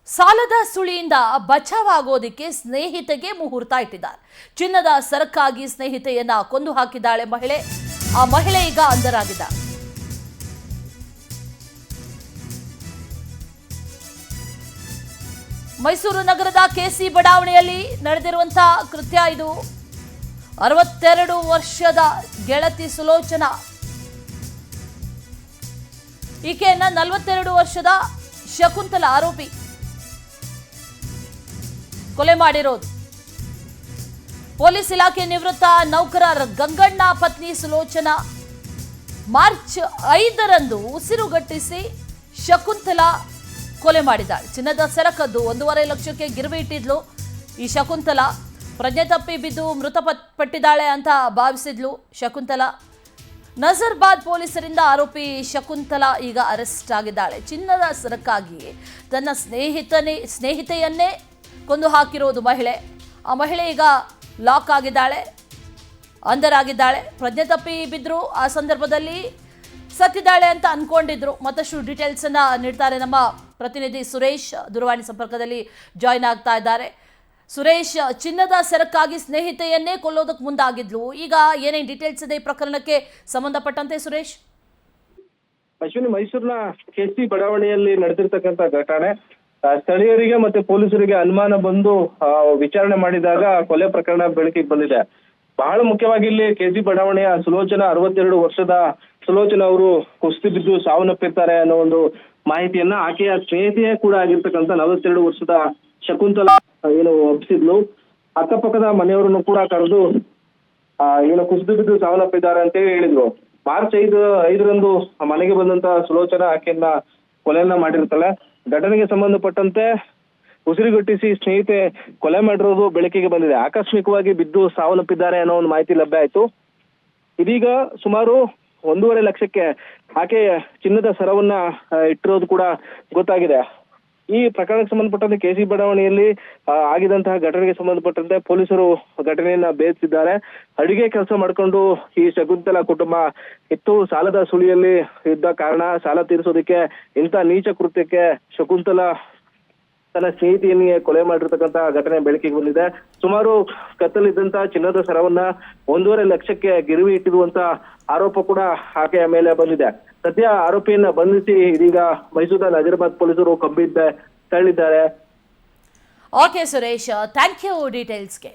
ಸಾಲದ ಸುಳಿಯಿಂದ ಬಚಾವಾಗೋದಿಕ್ಕೆ ಸ್ನೇಹಿತೆಗೆ ಮುಹೂರ್ತ ಇಟ್ಟಿದ್ದಾರೆ. ಚಿನ್ನದ ಸರಕ್ಕಾಗಿ ಸ್ನೇಹಿತೆಯನ್ನ ಕೊಂದು ಹಾಕಿದ್ದಾಳೆ ಮಹಿಳೆ. ಆ ಮಹಿಳೆ ಈಗ ಅಂಧರಾಗಿದ್ದಾಳೆ. ಮೈಸೂರು ನಗರದ ಕೆಸಿ ಬಡಾವಣೆಯಲ್ಲಿ ನಡೆದಿರುವಂತಹ ಕೃತ್ಯ ಇದು. 62 ವರ್ಷದ ಗೆಳತಿ ಸುಲೋಚನಾ ಈಕೆಯನ್ನ 42 ವರ್ಷದ ಶಕುಂತಲಾ ಆರೋಪಿ ಕೊಲೆ ಮಾಡಿರೋದು. ಪೊಲೀಸ್ ಇಲಾಖೆ ನಿವೃತ್ತ ನೌಕರ ಗಂಗಣ್ಣ ಪತ್ನಿ ಸುಲೋಚನಾ ಮಾರ್ಚ್ 5ರಂದು ಉಸಿರುಗಟ್ಟಿಸಿ ಶಕುಂತಲಾ ಕೊಲೆ ಮಾಡಿದ್ದಾಳೆ. ಚಿನ್ನದ ಸರಕದ್ದು 1.5 ಲಕ್ಷಕ್ಕೆ ಗಿರವಿ ಇಟ್ಟಿದ್ಲು. ಈ ಶಕುಂತಲಾ ಪ್ರಜ್ಞೆ ತಪ್ಪಿ ಬಿದ್ದು ಮೃತಪಟ್ಟಿದ್ದಾಳೆ ಅಂತ ಭಾವಿಸಿದ್ಲು ಶಕುಂತಲಾ. ನಜರ್ಬಾದ್ ಪೊಲೀಸರಿಂದ ಆರೋಪಿ ಶಕುಂತಲಾ ಈಗ ಅರೆಸ್ಟ್ ಆಗಿದ್ದಾಳೆ. ಚಿನ್ನದ ಸರಕ್ಕಾಗಿ ತನ್ನ ಸ್ನೇಹಿತೆಯನ್ನೇ ಕೊಂದು ಹಾಕಿರೋದು ಮಹಿಳೆ. ಆ ಮಹಿಳೆ ಈಗ ಲಾಕ್ ಆಗಿದ್ದಾಳೆ, ಅಂಧರಾಗಿದ್ದಾಳೆ. ಪ್ರಜ್ಞೆ ತಪ್ಪಿ ಬಿದ್ದರು. ಆ ಸಂದರ್ಭದಲ್ಲಿ ಸತ್ತಿದ್ದಾಳೆ ಅಂತ ಅನ್ಕೊಂಡಿದ್ರು. ಮತ್ತಷ್ಟು ಡೀಟೇಲ್ಸ್ ಅನ್ನ ನೀಡ್ತಾರೆ ನಮ್ಮ ಪ್ರತಿನಿಧಿ ಸುರೇಶ್. ದೂರವಾಣಿ ಸಂಪರ್ಕದಲ್ಲಿ ಜಾಯಿನ್ ಆಗ್ತಾ ಇದ್ದಾರೆ. ಸುರೇಶ್, ಚಿನ್ನದ ಸರಕ್ಕಾಗಿ ಸ್ನೇಹಿತೆಯನ್ನೇ ಕೊಲ್ಲೋದಕ್ಕೆ ಮುಂದಾಗಿದ್ಲು. ಈಗ ಏನೇನು ಡೀಟೇಲ್ಸ್ ಇದೆ ಈ ಪ್ರಕರಣಕ್ಕೆ ಸಂಬಂಧಪಟ್ಟಂತೆ ಸುರೇಶ್? ಅಶ್ವಿನಿ, ಮೈಸೂರಿನ ಕೆಸಿ ಬಡಾವಣೆಯಲ್ಲಿ ನಡೆದಿರ್ತಕ್ಕಂಥ ಘಟನೆ ಸ್ಥಳೀಯರಿಗೆ ಮತ್ತೆ ಪೊಲೀಸರಿಗೆ ಅನುಮಾನ ಬಂದು ವಿಚಾರಣೆ ಮಾಡಿದಾಗ ಕೊಲೆ ಪ್ರಕರಣ ಬೆಳಕಿಗೆ ಬಂದಿದೆ. ಬಹಳ ಮುಖ್ಯವಾಗಿ ಇಲ್ಲಿ ಕೆಸಿ ಬಡಾವಣೆಯ ಸುಲೋಚನಾ 62 ವರ್ಷದ ಸುಲೋಚನಾ ಅವರು ಕುಸ್ತಿ ಬಿದ್ದು ಸಾವನ್ನಪ್ಪಿರ್ತಾರೆ ಅನ್ನೋ ಒಂದು ಮಾಹಿತಿಯನ್ನ ಆಕೆಯ ಸ್ನೇಹಿತೆಯೇ ಕೂಡ ಆಗಿರ್ತಕ್ಕಂಥ 42 ವರ್ಷದ ಶಕುಂತಲಾ ಏನು ಒಪ್ಪಿಸಿದ್ಲು. ಅಕ್ಕಪಕ್ಕದ ಮನೆಯವರನ್ನು ಕೂಡ ಕರೆದು ಏನು ಕುಸಿದು ಬಿದ್ದು ಸಾವನ್ನಪ್ಪಿದ್ದಾರೆ ಅಂತೇಳಿ ಹೇಳಿದ್ರು. ಮಾರ್ಚ್ 5ರಂದು ಮನೆಗೆ ಬಂದಂತ ಸುಲೋಚನಾ ಆಕೆಯನ್ನ ಕೊಲೆಯನ್ನ ಮಾಡಿರ್ತಾಳೆ. ಘಟನೆಗೆ ಸಂಬಂಧಪಟ್ಟಂತೆ ಉಸಿರುಗಟ್ಟಿಸಿ ಸ್ನೇಹಿತೆ ಕೊಲೆ ಮಾಡಿರೋದು ಬೆಳಕಿಗೆ ಬಂದಿದೆ. ಆಕಸ್ಮಿಕವಾಗಿ ಬಿದ್ದು ಸಾವನ್ನಪ್ಪಿದ್ದಾರೆ ಅನ್ನೋ ಒಂದು ಮಾಹಿತಿ ಲಭ್ಯ ಆಯ್ತು. ಇದೀಗ ಸುಮಾರು 1.5 ಲಕ್ಷಕ್ಕೆ ಆಕೆ ಚಿನ್ನದ ಸರವನ್ನ ಇಟ್ಟಿರೋದು ಕೂಡ ಗೊತ್ತಾಗಿದೆ. ಈ ಪ್ರಕರಣಕ್ಕೆ ಸಂಬಂಧಪಟ್ಟಂತೆ ಕೆಸಿ ಬಡಾವಣೆಯಲ್ಲಿ ಆಗಿದಂತಹ ಘಟನೆಗೆ ಸಂಬಂಧಪಟ್ಟಂತೆ ಪೊಲೀಸರು ಘಟನೆಯನ್ನ ಭೇದಿಸಿದ್ದಾರೆ. ಅಡಿಗೆ ಕೆಲಸ ಮಾಡ್ಕೊಂಡು ಈ ಶಕುಂತಲಾ ಕುಟುಂಬ ಇತ್ತು. ಸಾಲದ ಸುಳಿಯಲ್ಲಿ ಇದ್ದ ಕಾರಣ ಸಾಲ ತೀರಿಸೋದಕ್ಕೆ ಇಂಥ ನೀಚ ಕೃತ್ಯಕ್ಕೆ ಶಕುಂತಲಾ ತನ್ನ ಸ್ನೇಹಿತೆಯನ್ನೇ ಕೊಲೆ ಮಾಡಿರ್ತಕ್ಕಂಥ ಘಟನೆ ಬೆಳಕಿಗೆ ಬಂದಿದೆ. ಸುಮಾರು ಕತ್ತಲಿದ್ದಂತ ಚಿನ್ನದ ಸರವನ್ನ 1.5 ಲಕ್ಷಕ್ಕೆ ಗಿರವಿ ಇಟ್ಟಿರುವಂತ ಆರೋಪ ಕೂಡ ಆಕೆಯ ಮೇಲೆ ಬಂದಿದೆ. ಸದ್ಯ ಆರೋಪಿಯನ್ನ ಬಂಧಿಸಿ ಇದೀಗ ಮೈಸೂರಿನ ನಜರ್ಬಾದ್ ಪೊಲೀಸರು ತಳ್ಳಿದ್ದಾರೆ. Okay Suresh, thank you ಡೀಟೇಲ್ಸ್ಗೆ.